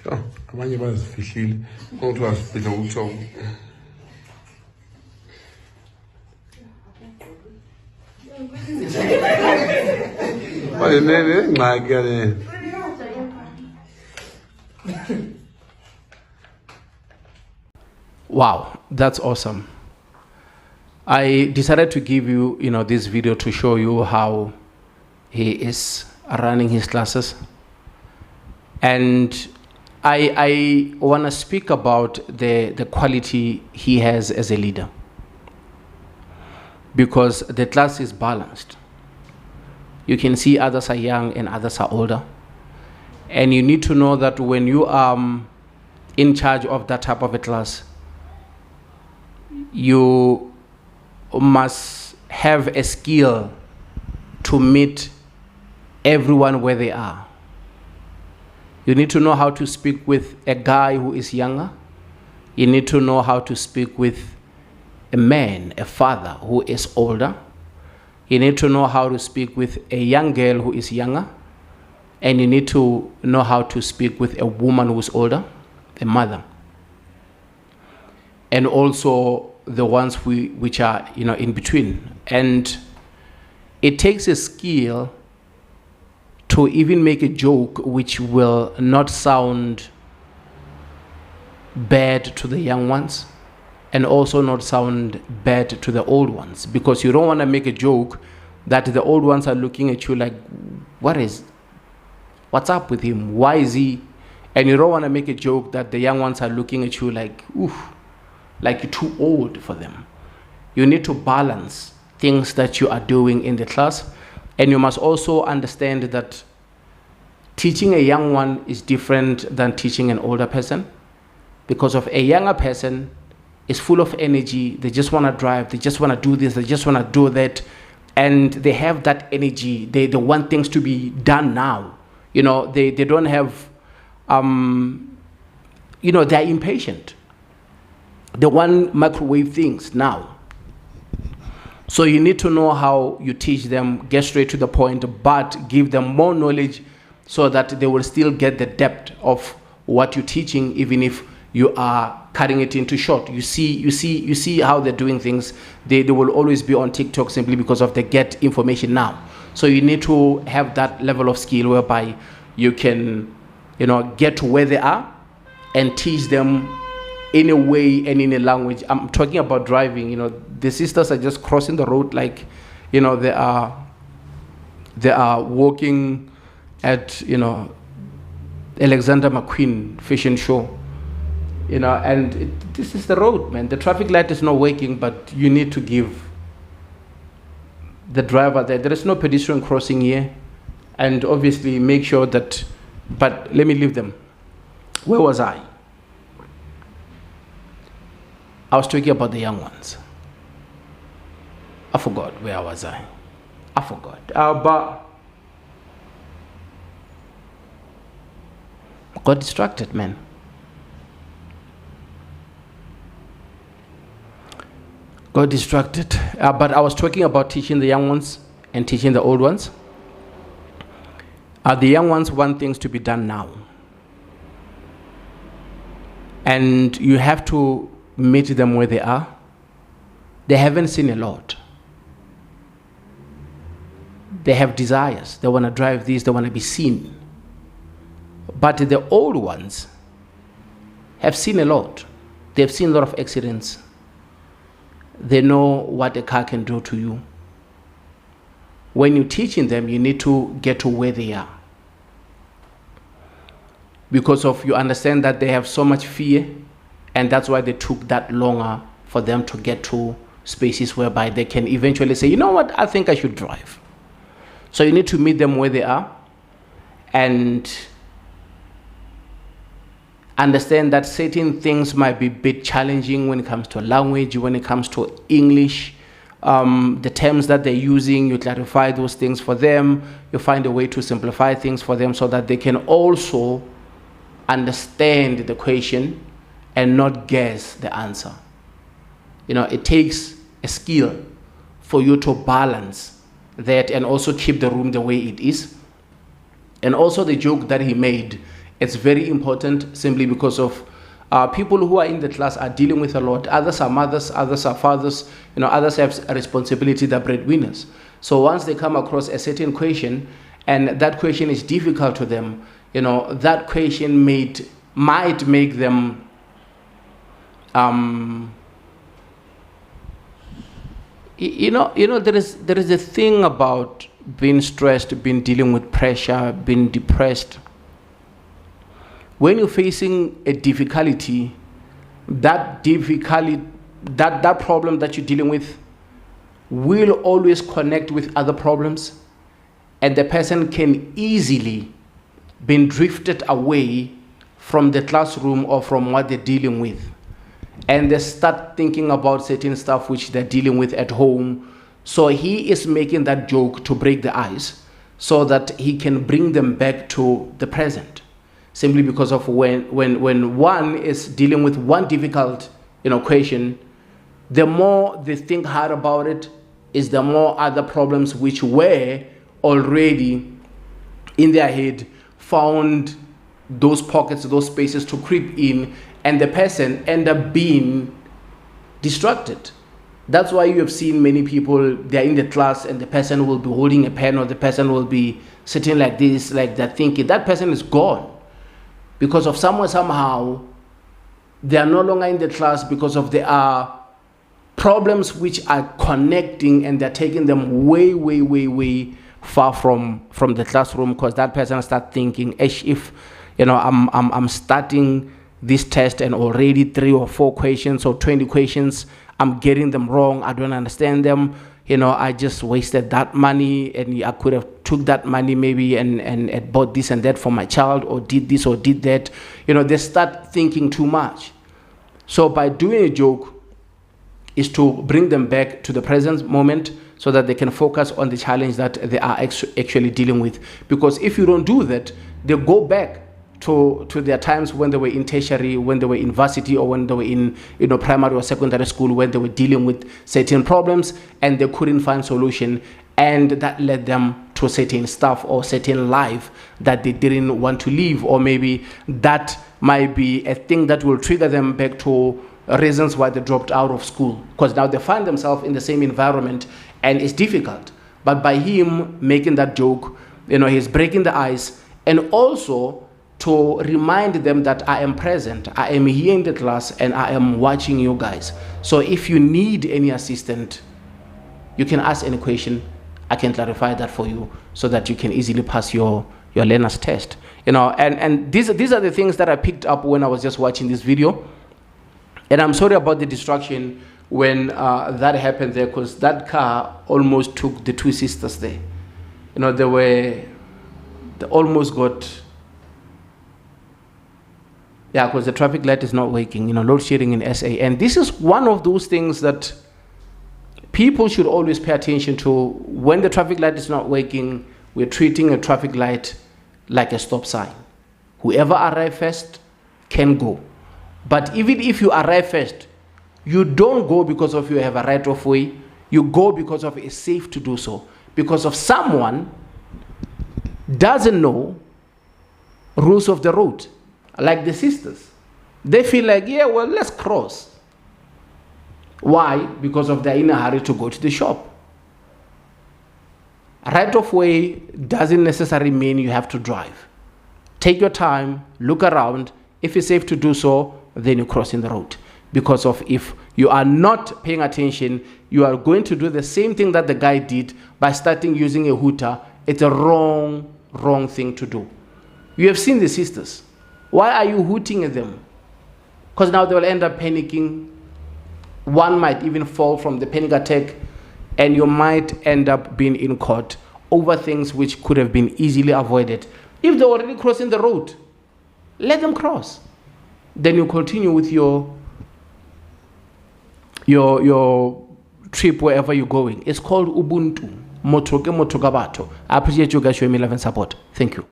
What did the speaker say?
Oh, abanye bazifihlile ukuthi wasibhidla ukuthoba. Wale nene ngxaki yale. Wow, that's awesome. I decided to give you, this video to show you how he is running his classes. And I want to speak about the quality he has as a leader. Because the class is balanced. You can see others are young and others are older. And you need to know that when you are in charge of that type of a class, you must have a skill to meet everyone where they are. You need to know how to speak with a guy who is younger. You need to know how to speak with a man, a father who is older. You need to know how to speak with a young girl who is younger. And you need to know how to speak with a woman who is older, a mother. And also the ones which are in between. And it takes a skill to even make a joke which will not sound bad to the young ones and also not sound bad to the old ones, because you don't want to make a joke that the old ones are looking at you like, what's up with him? Why is he? And you don't want to make a joke that the young ones are looking at you like, oof, like you're too old for them. You need to balance things that you are doing in the class. And you must also understand that teaching a young one is different than teaching an older person, because of a younger person is full of energy. They just want to drive. They just want to do this. They just want to do that. And they have that energy. They want things to be done now. They don't have, they're impatient. They want microwave things now. So you need to know how you teach them, get straight to the point, but give them more knowledge so that they will still get the depth of what you're teaching, even if you are cutting it into short. You see how they're doing things. They will always be on TikTok simply because of they get information now. So you need to have that level of skill whereby you can, get to where they are and teach them in a way and in a language. I'm talking about driving. The sisters are just crossing the road like, they are walking at, Alexander McQueen fashion show, and this is the road, man. The traffic light is not working, but you need to give the driver that there is no pedestrian crossing here, and obviously make sure that, but let me leave them. Where was I? I was talking about the young ones. I forgot. Where was I? I forgot. But got distracted, man. Got distracted. But I was talking about teaching the young ones and teaching the old ones. The young ones want things to be done now. And you have to meet them where they are. They haven't seen a lot. They have desires. They want to drive this. They want to be seen. But the old ones have seen a lot. They've seen a lot of accidents. They know what a car can do to you. When you're teaching them, you need to get to where they are. Because of you understand that they have so much fear, and that's why they took that longer for them to get to spaces whereby they can eventually say, you know what, I think I should drive. So you need to meet them where they are and understand that certain things might be a bit challenging when it comes to language, when it comes to English. The terms that they're using, you clarify those things for them. You find a way to simplify things for them so that they can also understand the question and not guess the answer. It takes a skill for you to balance that and also keep the room the way it is. And also the joke that he made It's very important simply because of people who are in the class are dealing with a lot. Others are mothers, others are fathers, others have a responsibility, they're breadwinners. So once they come across a certain question and that question is difficult to them, that question might make them there is a thing about being stressed, being dealing with pressure, being depressed. When you're facing a difficulty, that problem that you're dealing with will always connect with other problems, and the person can easily be drifted away from the classroom or from what they're dealing with, and they start thinking about certain stuff which they're dealing with at home. So he is making that joke to break the ice so that he can bring them back to the present, simply because of when one is dealing with one difficult question, the more they think hard about it, is the more other problems which were already in their head found those pockets, those spaces to creep in, and the person end up being distracted. That's why you have seen many people, they're in the class and the person will be holding a pen, or the person will be sitting like this, like that, thinking that person is gone. Because of somehow, they are no longer in the class because of there are problems which are connecting and they're taking them way, way, way, way far from the classroom, because that person starts thinking, if I'm starting this test and already 3 or 4 questions or 20 questions, I'm getting them wrong, I don't understand them, I just wasted that money, and I could have took that money maybe and bought this and that for my child, or did this or did that. They start thinking too much. So by doing a joke is to bring them back to the present moment so that they can focus on the challenge that they are actually dealing with. Because if you don't do that, they go back to their times when they were in tertiary, when they were in varsity, or when they were in primary or secondary school, when they were dealing with certain problems and they couldn't find solution, and that led them to certain stuff or certain life that they didn't want to live, or maybe that might be a thing that will trigger them back to reasons why they dropped out of school, because now they find themselves in the same environment and it's difficult. But by him making that joke, he's breaking the ice, and also to remind them that I am present, I am here in the class, and I am watching you guys. So if you need any assistance, you can ask any question. I can clarify that for you so that you can easily pass your learner's test. And these are the things that I picked up when I was just watching this video. And I'm sorry about the distraction when that happened there, because that car almost took the 2 sisters there. They almost got... Yeah, because the traffic light is not working, load shedding in SA. And this is one of those things that people should always pay attention to. When the traffic light is not working, we're treating a traffic light like a stop sign. Whoever arrives first can go. But even if you arrive first, you don't go because of you have a right of way. You go because of it's safe to do so. Because of someone doesn't know rules of the road. Like the sisters, they feel like, yeah, well, let's cross. Why? Because of they're in a hurry to go to the shop. Right of way doesn't necessarily mean you have to drive. Take your time, look around. If it's safe to do so, then you cross in the road. Because of if you are not paying attention, you are going to do the same thing that the guy did by starting using a hooter. It's a wrong thing to do. You have seen the sisters. Why are you hooting at them? Because now they will end up panicking. One might even fall from the panic attack, and you might end up being in court over things which could have been easily avoided. If they're already crossing the road, let them cross. Then you continue with your trip wherever you're going. It's called Ubuntu. Motoke motogabato. I appreciate you guys showing me love and support. Thank you.